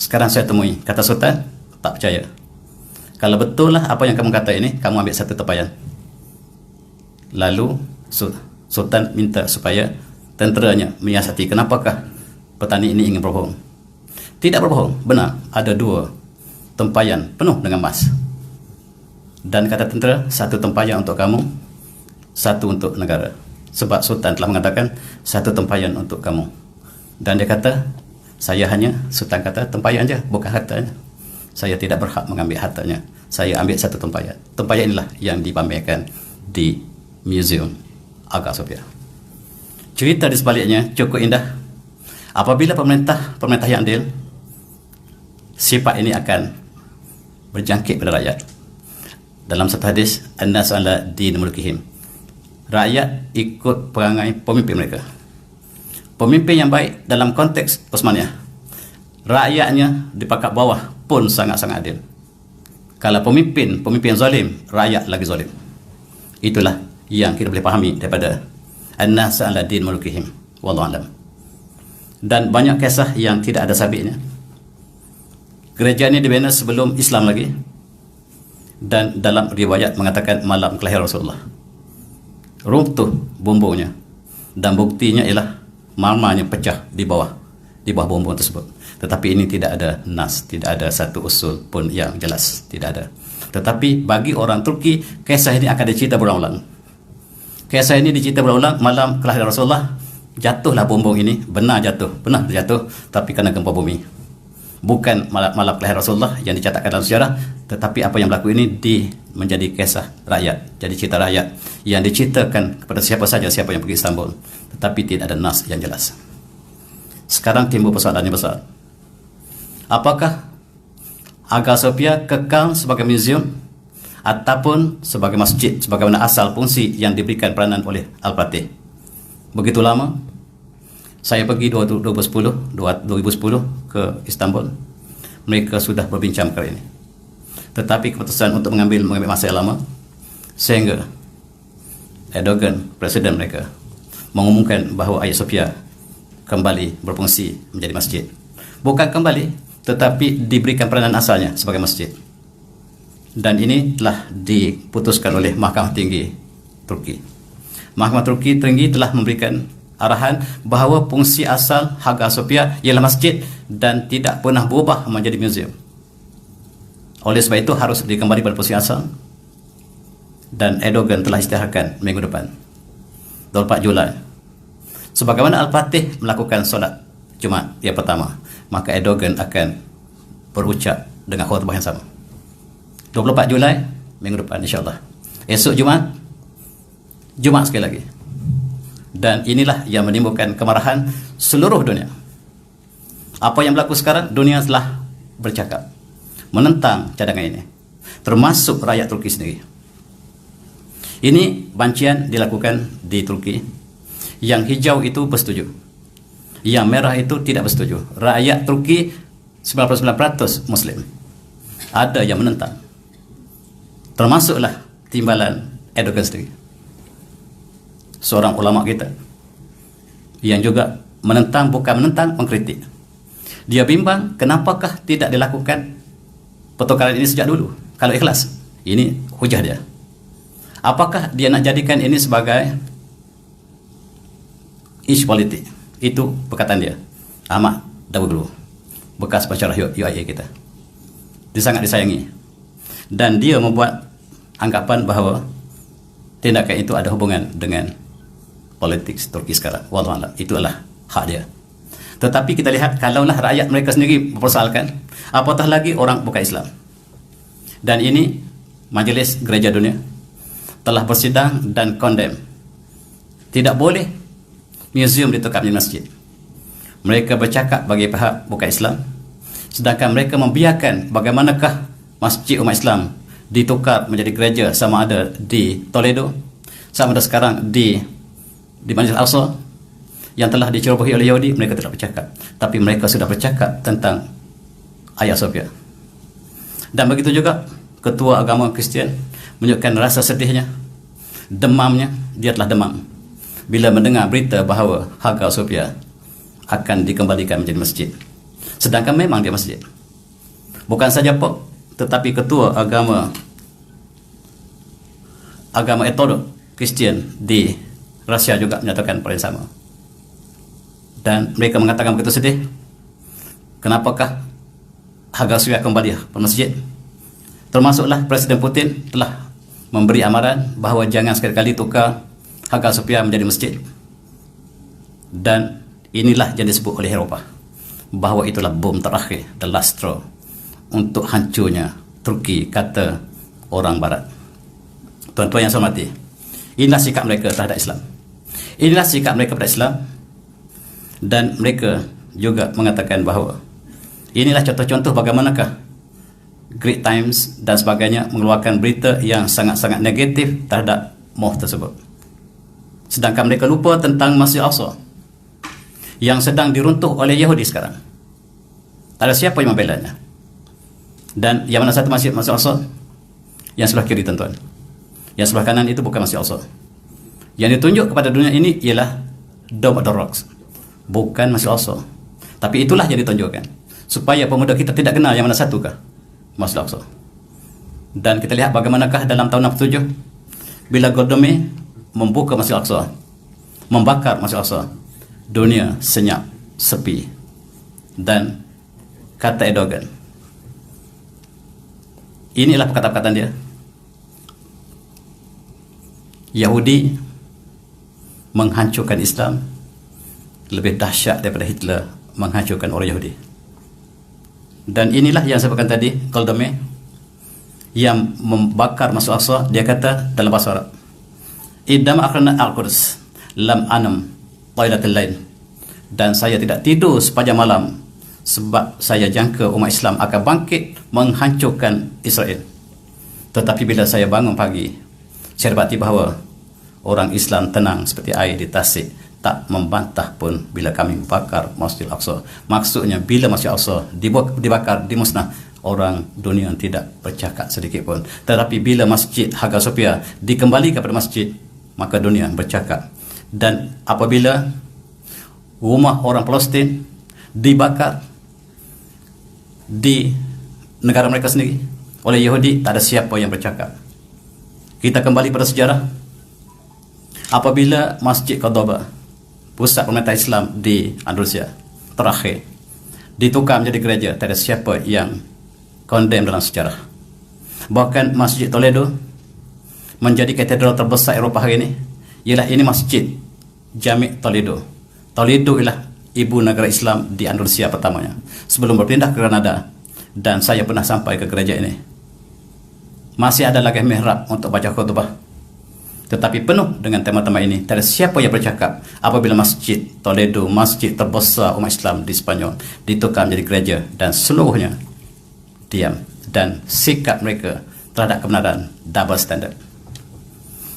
Sekarang saya temui, kata Sultan, tak percaya. Kalau betul lah apa yang kamu kata ini, kamu ambil satu tempayan. Lalu Sultan minta supaya tenteranya menyiasati kenapakah petani ini ingin berbohong. Tidak berbohong, benar, ada 2 tempayan penuh dengan emas. Dan kata tentera, 1 tempayan untuk kamu, 1 untuk negara. Sebab Sultan telah mengatakan 1 tempayan untuk kamu. Dan dia kata, Sultan kata, tempayan saja, bukan hartanya. Saya tidak berhak mengambil hartanya. Saya ambil 1 tempayan. Tempayan inilah yang dipamerkan di Museum Hagia Sophia. Cerita di sebaliknya cukup indah. Apabila pemerintah yang adil, sifat ini akan berjangkit pada rakyat. Dalam satu hadis, an-nasu ala din mulkihim. Rakyat ikut perangai pemimpin mereka. Pemimpin yang baik dalam konteks Osmaniyah, rakyatnya di pangkat bawah pun sangat-sangat adil. Kalau pemimpin zalim, rakyat lagi zalim. Itulah yang kita boleh fahami daripada an-nasu ala din mulkihim. Wallahu a'lam. Dan banyak kisah yang tidak ada sabitnya. Gereja ini dibina sebelum Islam lagi, dan dalam riwayat mengatakan malam kelahiran Rasulullah. Runtuh bumbungnya, dan buktinya ialah marmarnya pecah di bawah bumbung tersebut. Tetapi ini tidak ada nas, tidak ada satu usul pun yang jelas, tidak ada. Tetapi bagi orang Turki, kisah ini akan dicerita berulang-ulang. Kisah ini dicerita berulang-ulang. Malam kelahiran Rasulullah, jatuhlah bumbung ini, benar terjatuh, tapi kena gempa bumi. Bukan malam kelahiran Rasulullah yang dicatatkan dalam sejarah, tetapi apa yang berlaku ini menjadi kisah rakyat, jadi cerita rakyat yang diceritakan kepada siapa saja, siapa yang pergi Istanbul, tetapi tidak ada nas yang jelas. Sekarang timbul persoalan yang besar. Apakah Hagia Sophia kekal sebagai museum ataupun sebagai masjid, sebagaimana asal fungsi yang diberikan peranan oleh Al-Fatih? Begitu lama. Saya pergi 2010 ke Istanbul. Mereka sudah berbincang perkara ini. Tetapi keputusan untuk mengambil masa yang lama, sehingga Erdogan, presiden mereka, mengumumkan bahawa Hagia Sophia kembali berfungsi menjadi masjid. Bukan kembali, tetapi diberikan peranan asalnya sebagai masjid. Dan ini telah diputuskan oleh Mahkamah Tinggi Turki. Mahkamah Turki Tinggi telah memberikan arahan bahawa fungsi asal Hagia Sophia ialah masjid dan tidak pernah berubah menjadi museum. Oleh sebab itu harus dikembali pada fungsi asal. Dan Erdogan telah isytiharkan minggu depan, 24 Julai. Sebagaimana Al-Fatih melakukan solat Jumaat yang pertama, maka Erdogan akan berucap dengan khutbah yang sama. 24 Julai minggu depan insyaAllah. Esok Jumaat sekali lagi. Dan inilah yang menimbulkan kemarahan seluruh dunia. Apa yang berlaku sekarang, dunia telah bercakap menentang cadangan ini, termasuk rakyat Turki sendiri. Ini bancian dilakukan di Turki. Yang hijau itu bersetuju, yang merah itu tidak bersetuju. Rakyat Turki 99% Muslim. Ada yang menentang, termasuklah timbalan Erdogan sendiri, seorang ulama kita yang juga menentang, bukan menentang, mengkritik. Dia bimbang kenapakah tidak dilakukan pertukaran ini sejak dulu kalau ikhlas. Ini hujah dia. Apakah dia nak jadikan ini sebagai isu politik? Itu perkataan dia, Ahmad Davutoglu, bekas pensyarah UIA kita. Dia sangat disayangi, dan dia membuat anggapan bahawa tindakan itu ada hubungan dengan politik Turki sekarang. Wallahu a'lam, itu adalah hak dia. Tetapi kita lihat, kalaulah rakyat mereka sendiri mempersoalkan, apatah lagi orang bukan Islam. Dan ini Majlis Gereja Dunia telah bersidang dan kondem. Tidak boleh museum ditukar menjadi masjid. Mereka bercakap bagi pihak bukan Islam, sedangkan mereka membiarkan bagaimanakah masjid umat Islam ditukar menjadi gereja, sama ada di Toledo, sama ada sekarang di Masjid Al-Aqsa yang telah dicerobohi oleh Yahudi. Mereka tidak bercakap, tapi mereka sudah bercakap tentang Hagia Sophia. Dan begitu juga ketua agama Kristian menunjukkan rasa sedihnya, demamnya. Dia telah demam bila mendengar berita bahawa Hagia Sophia akan dikembalikan menjadi masjid, sedangkan memang dia masjid. Bukan saja Pope, tetapi ketua agama Ortodoks Kristian di Rusia juga menyatakan perkara yang sama. Dan mereka mengatakan begitu sedih, kenapakah Hagia Sophia kembali ke masjid? Termasuklah Presiden Putin telah memberi amaran bahawa jangan sekali-kali tukar Hagia Sophia menjadi masjid. Dan inilah yang disebut oleh Eropah bahawa itulah bom terakhir, the last straw, untuk hancurnya Turki, kata orang Barat. Tuan-tuan yang saya hormati, inilah sikap mereka terhadap Islam. Inilah sikap mereka pada Islam. Dan mereka juga mengatakan bahawa inilah contoh-contoh bagaimanakah Great Times dan sebagainya mengeluarkan berita yang sangat-sangat negatif terhadap moh tersebut. Sedangkan mereka lupa tentang Masjid Al-Aqsa yang sedang diruntuh oleh Yahudi sekarang. Tak ada siapa yang membelanya. Dan yang mana satu Masjid Al-Aqsa? Yang sebelah kiri, tuan-tuan. Yang sebelah kanan itu bukan Masjid Al-Aqsa. Yang ditunjuk kepada dunia ini ialah Dome of the Rocks, bukan Masjid Al-Aqsa. Tapi itulah yang ditunjukkan supaya pemuda kita tidak kenal yang mana satukah Masjid Al-Aqsa. Dan kita lihat bagaimanakah dalam tahun 67 bila Golda Meir membuka Masjid Al-Aqsa, membakar Masjid Al-Aqsa, dunia senyap, sepi. Dan kata Erdogan, inilah perkataan dia, Yahudi menghancurkan Islam lebih dahsyat daripada Hitler menghancurkan orang Yahudi. Dan inilah yang saya sebutkan tadi, Golda Meir yang membakar Masjid Al-Aqsa. Dia kata dalam bahasa Arab, idam akhrana al-Quds lam anam tailatul lain, dan saya tidak tidur sepanjang malam sebab saya jangka umat Islam akan bangkit menghancurkan Israel. Tetapi bila saya bangun pagi, saya dapati bahawa orang Islam tenang seperti air di tasik, tak membantah pun bila kami membakar Masjid Al-Aqsa. Maksudnya bila Masjid Al-Aqsa dibakar, dimusnah, orang dunia tidak bercakap sedikit pun. Tetapi bila Masjid Hagia Sophia dikembalikan kepada masjid, maka dunia bercakap. Dan apabila rumah orang Palestin dibakar di negara mereka sendiri oleh Yahudi, tak ada siapa yang bercakap. Kita kembali pada sejarah. Apabila Masjid Cordoba, pusat pemerintahan Islam di Andalusia terakhir, ditukar menjadi gereja, tak ada siapa yang condemn dalam sejarah. Bahkan Masjid Toledo menjadi katedral terbesar Eropah hari ini. Ialah ini Masjid Jami' Toledo. Toledo ialah ibu negara Islam di Andalusia pertamanya sebelum berpindah ke Granada. Dan saya pernah sampai ke gereja ini. Masih ada lagi mihrab untuk baca khutbah, tetapi penuh dengan tema-tema ini. Tak ada siapa yang bercakap apabila Masjid Toledo, masjid terbesar umat Islam di Spanyol, ditukar menjadi gereja, dan seluruhnya diam. Dan sikap mereka terhadap kebenaran double standard.